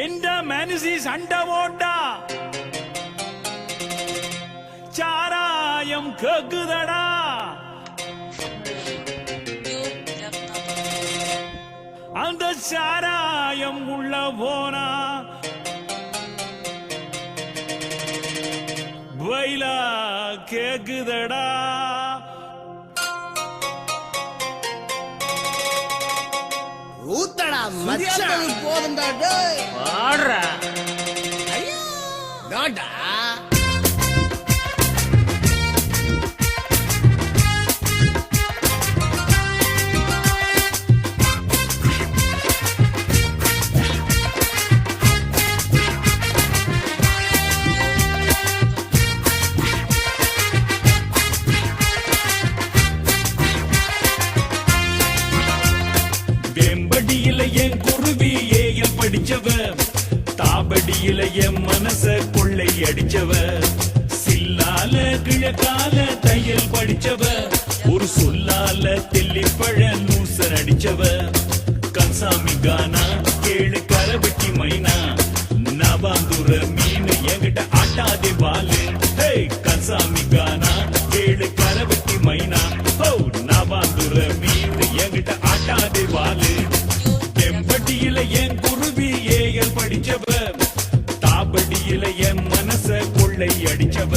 எந்த மனசி சண்டை ஓட்டா சாராயம் கேக்குதடா அந்த சாராயம் உள்ள போனா வயலா கேக்குதடா ஊத்தடா மச்சான் போதும்டா டேய் வாடா ஐயோ டாடா என் குருவி ஏயில் படிச்சவ தாபடியில என் மனச கொள்ளை அடிச்சவ சில்லால கிழக்கால தையல் படிச்சவ ஒரு சொல்லால தெல்லிப்பழ லூசர் அடிச்சவ கன்சாமி கானா கேளு கரவெட்டி மைனா நவாந்துர மீன் என்கிட்ட ஆட்டாதே வாலு கன்சாமி கானா கேளு கரவெட்டி மைனா நவாந்துர மீன் என்கிட்ட ஆட்டாதே வாலு படியில என் குருவி ஏயல் படிச்சவ தாபடியில என் மனச கொள்ளை அடிச்சவ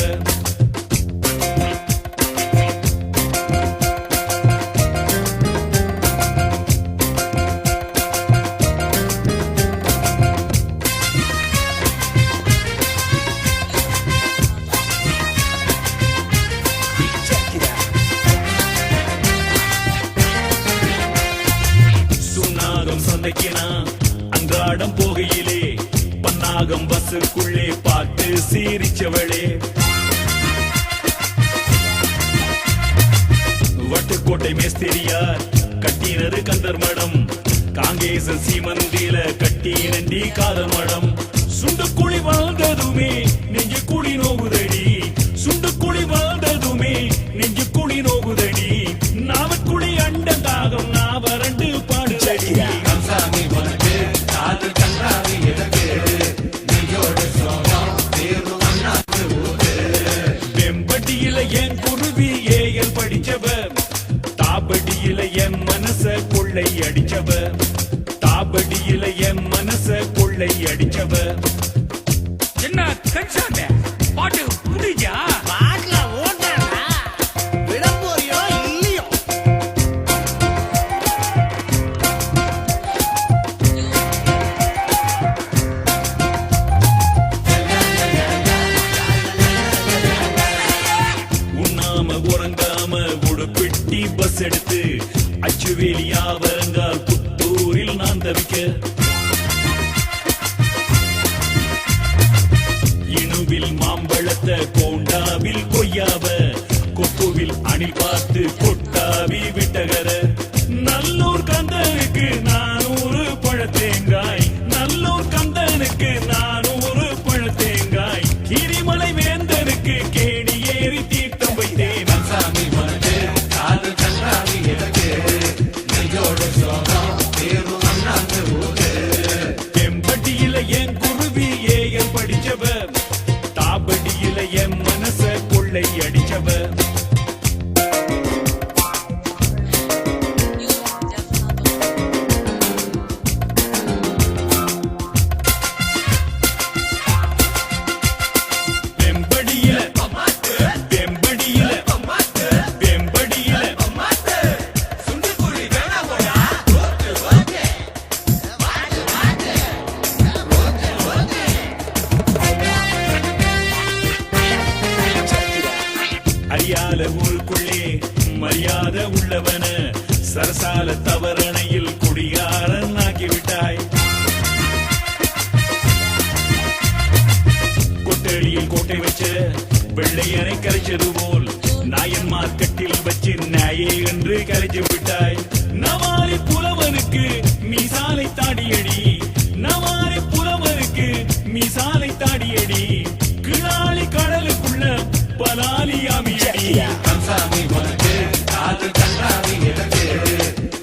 அன்றாடம் போகையிலே பன்னாகம் பஸ்ஸுக்குள்ளே பார்த்து சீரிச்சவளே வட்டுக்கோட்டை மேஸ்திரியார் கட்டினது கந்தர் மடம் காங்கேச சீமந்தில கட்டினண்டி காதல் மடம் சுண்டுக்குழி வாழ்ந்ததுமே நெஞ்சு குழி நோகுதடி சுண்டுக்குழி வாழ்ந்ததுமே நெஞ்சு குழி நோகுதடி நாவக்குழி அண்ட தாகம் நாவரண்டு பாடுதடி கம்சாமி உனக்கு காதல் கன்றாவி எதற்கு நீயோட சோகம் தேர்வு அண்ணாத்து ஊரு வெம்பட்டியில என் குருவி ஏயல் படிச்சவ தாபடியில என் மனச கொள்ளை அடிச்சவ தாபடியில என் மனச கொள்ளை அடிச்சவ என்ன கன்சாண்ட பாட்டு முடிஞ்சா பாட்ல ஓட்டடா விட போறியோ இல்லையோ உண்ணாம உறங்காம உடுப்பிட்டி பஸ் எடுத்து அச்சுவேலியா வரங்கால் புத்தூரில் நான் தவிக்க இணுவில் மாம்பழத்தை கோண்டாவில் கொய்யாவ கொப்புவில் அணில் பார்த்து கொட்டாவி விட்டகர நல்லூர் கந்தனுக்கு 400 பழத்தேங்காய் நல்லூர் கந்தனுக்கு 400 பழத்தேங்காய் கிரிமலை வேந்தனுக்கு கேணி ஏறி தீர்த்தம் வைத்தேன் சாமி வந்து காது கண்டாவி எனக்கு நெஞ்சோட சோகம் தேர்வு அண்ணாந்து ஊரு எம்பட்டியில என் குருவி ஏயல் படிச்சவ தாபடியில என் மனச கொள்ளை அடிச்சவ அறியாத ஊருக்குள்ளே மரியாதை உள்ளவன சரசால தவறணையில் குடியாரன் ஆக்கிவிட்டாய் கொட்டடியில் கோட்டை வச்ச வெள்ளையனை கரைச்சது போல் நாயன் மார்க்கெட்டில் வச்சு நாயே என்று கரைச்சு விட்டாய் நவாரி புலவனுக்கு மீசாலை தாடியடி நவாரி புலவனுக்கு மீசாலை தாடியடி கிளாலி கடலுக்குள்ள பலாலியாமியடி கம்சாமி உனக்கு காதல் கண்டாவி எதற்கு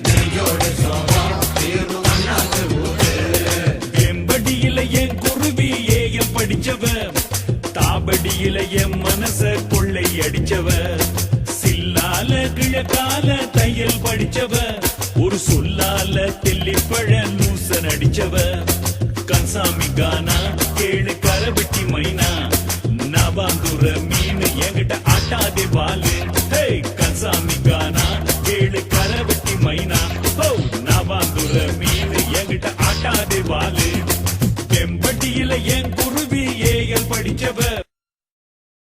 நெஞ்சோட சோகம் தேர்வு அண்ணாத்து ஊரு வெம்படியில கைய கால தையல் படிச்சவ ஒரு சொல்லால தெல்லிப்பழ லூசன் அடிச்சவ கன்சாமி கானா கேளு கரவெட்டி மைனா நவாங்குற மீன் என்கிட்ட ஆட்டாதே வால